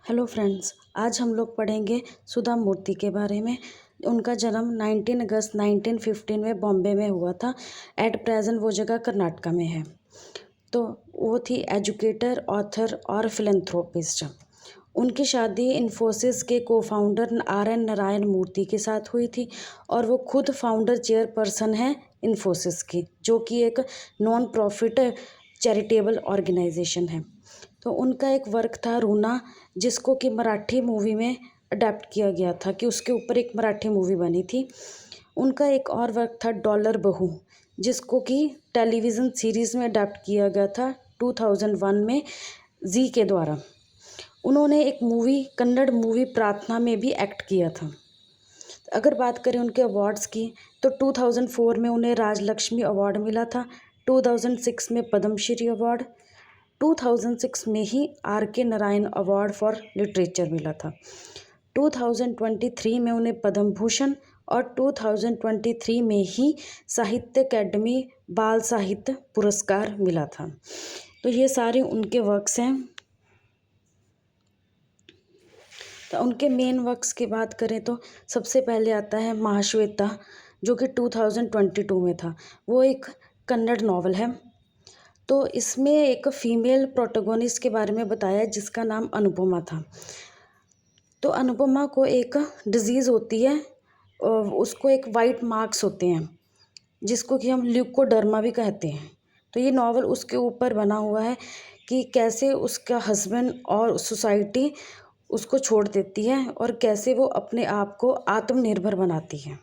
Hello friends, आज हम लोग पढ़ेंगे सुधा मूर्ति के बारे में। उनका जन्म 19 अगस्त 1915 में बॉम्बे में हुआ था। एट प्रेजेंट वो जगह कर्नाटका में है। तो वो थी एजुकेटर, ऑथर और फिलैंथ्रोपिस्ट। उनकी शादी इन्फोसिस के को फाउंडर आर.एन. नारायण मूर्ति के साथ हुई थी और वो खुद फाउंडर चेयरपर्सन हैं इन्फोसिस की, जो कि एक नॉन प्रॉफिट चैरिटेबल ऑर्गेनाइजेशन है। तो उनका एक वर्क था रूना, जिसको कि मराठी मूवी में अडेप्ट किया गया था, कि उसके ऊपर एक मराठी मूवी बनी थी। उनका एक और वर्क था डॉलर बहू, जिसको कि टेलीविज़न सीरीज़ में अडेप्ट किया गया था 2001 में जी के द्वारा। उन्होंने एक मूवी कन्नड़ मूवी प्रार्थना में भी एक्ट किया था। अगर बात करें उनके अवार्ड्स की, तो 2004 में उन्हें राजलक्ष्मी अवार्ड मिला था, 2006 में पद्मश्री अवार्ड, 2006 में ही R K. Narayan award for literature मिला था। 2023 में उन्हें पद्म भूषण और 2023 में ही साहित्य अकेडमी बाल साहित्य पुरस्कार मिला था। तो ये सारे उनके वर्क्स हैं। तो उनके मेन वर्क्स की बात करें तो सबसे पहले आता है महाश्वेता, जो कि 2022 में था। वो एक कन्नड़ नॉवल है। तो इसमें एक फीमेल प्रोटोगोनिस्ट के बारे में बताया है, जिसका नाम अनुपमा था। तो अनुपमा को एक डिजीज़ होती है, और उसको एक वाइट मार्क्स होते हैं, जिसको कि हम ल्यूकोडर्मा भी कहते हैं। तो ये नॉवल उसके ऊपर बना हुआ है कि कैसे उसका हस्बैंड और सोसाइटी उसको छोड़ देती है और कैसे वो अपने आप को आत्मनिर्भर बनाती है।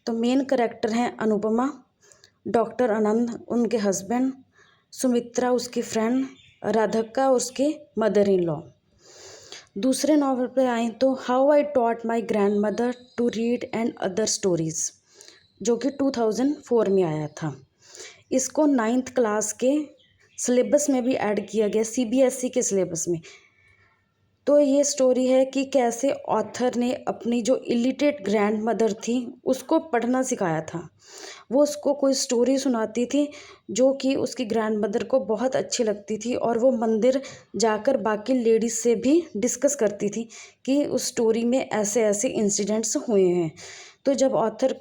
तो मेन कैरेक्टर हैं अनुपमा, डॉक्टर आनंद उनके हस्बैंड, सुमित्रा उसकी फ्रेंड, राधिका उसकी मदर इन लॉ। दूसरे नॉवल पे आए तो how I taught my grandmother to read and other stories, जो कि 2004 में आया था। इसको 9th क्लास के सिलेबस में भी ऐड किया गया, CBSE के सिलेबस में। तो ये स्टोरी है कि कैसे ऑथर ने अपनी जो इलिटरेट ग्रैंड मदर थी उसको पढ़ना सिखाया था। वो उसको कोई स्टोरी सुनाती थी जो कि उसकी ग्रैंड मदर को बहुत अच्छी लगती थी, और वो मंदिर जाकर बाकी लेडीज़ से भी डिस्कस करती थी कि उस स्टोरी में ऐसे ऐसे इंसिडेंट्स हुए हैं। तो जब ऑथर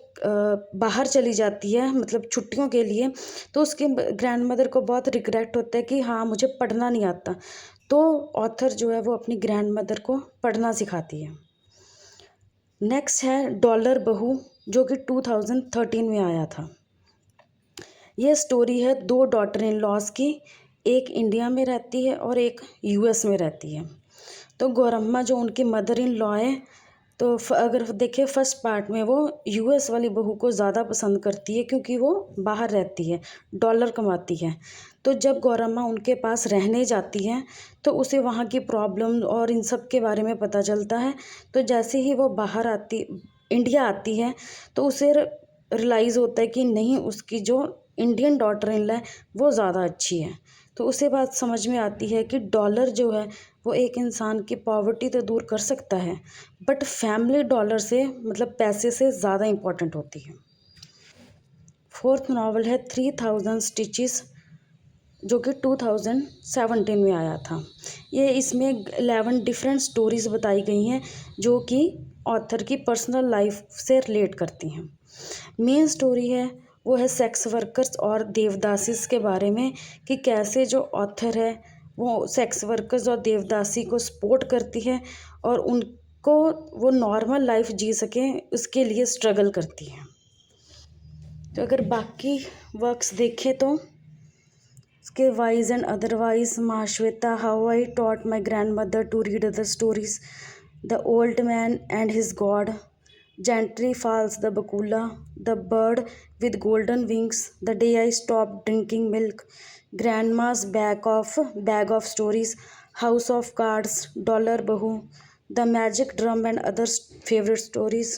बाहर चली जाती है, मतलब छुट्टियों के लिए, तो उसके ग्रैंड मदर को बहुत रिग्रेट होता है कि हाँ, मुझे पढ़ना नहीं आता। तो ऑथर जो है वो अपनी ग्रैंड मदर को पढ़ना सिखाती है। नेक्स्ट है डॉलर बहू, जो कि 2013 में आया था। ये स्टोरी है दो डॉटर इन लॉज की, एक इंडिया में रहती है और एक US में रहती है। तो गौरम्मा जो उनकी मदर इन लॉ है, तो अगर देखें फर्स्ट पार्ट में वो US वाली बहू को ज़्यादा पसंद करती है, क्योंकि वो बाहर रहती है, डॉलर कमाती है। तो जब गौरम्मा उनके पास रहने जाती है तो उसे वहाँ की प्रॉब्लम और इन सब के बारे में पता चलता है। तो जैसे ही वो बाहर आती, इंडिया आती है, तो उसे रियलाइज़ होता है कि नहीं, उसकी जो इंडियन डॉटर इन लॉ है वो ज़्यादा अच्छी है। तो उसे बात समझ में आती है कि डॉलर जो है वो एक इंसान की पॉवर्टी तो दूर कर सकता है, बट फैमिली डॉलर से, मतलब पैसे से ज़्यादा इम्पोर्टेंट होती है। फोर्थ नावल है 3000 स्टिचेस, जो कि 2017 में आया था। ये इसमें 11 डिफरेंट स्टोरीज़ बताई गई हैं, जो कि ऑथर की पर्सनल लाइफ से रिलेट करती हैं। मेन स्टोरी है वो है सेक्स वर्कर्स और देवदासीज के बारे में, कि कैसे जो ऑथर है वो सेक्स वर्कर्स और देवदासी को सपोर्ट करती है और उनको वो नॉर्मल लाइफ जी सकें उसके लिए स्ट्रगल करती है। तो अगर बाकी वर्क्स देखें तो उसके wise and otherwise, Mahasweta, how I taught my grandmother to read other stories, the old man and his god, Gently falls the bakula, the bird with golden wings, the day I stopped drinking milk, grandma's bag of stories, house of cards, dollar bahu, the magic drum and other favorite stories,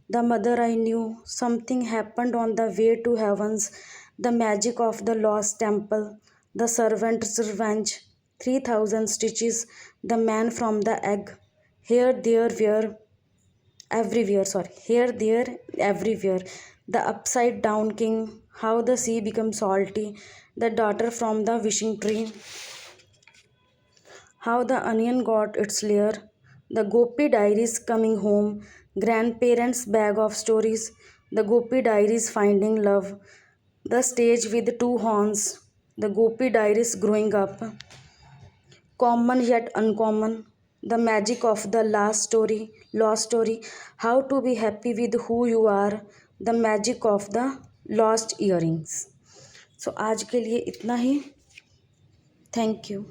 the mother I knew, something happened on the way to heavens, the magic of the lost temple, the servant's revenge, 3000 stitches, the man from the egg, here there were here there everywhere, the upside down king, how the sea becomes salty, the daughter from the wishing tree, How the Onion Got Its Lair, The Gopi Diaries Coming Home, Grandparents' Bag of Stories, The Gopi Diaries Finding Love, The Stage with Two Horns, The Gopi Diaries Growing Up, Common Yet Uncommon, The Magic of the Lost Story, How to Be Happy with Who You Are, The Magic of the Lost Earrings. सो आज के लिए इतना ही. Thank you.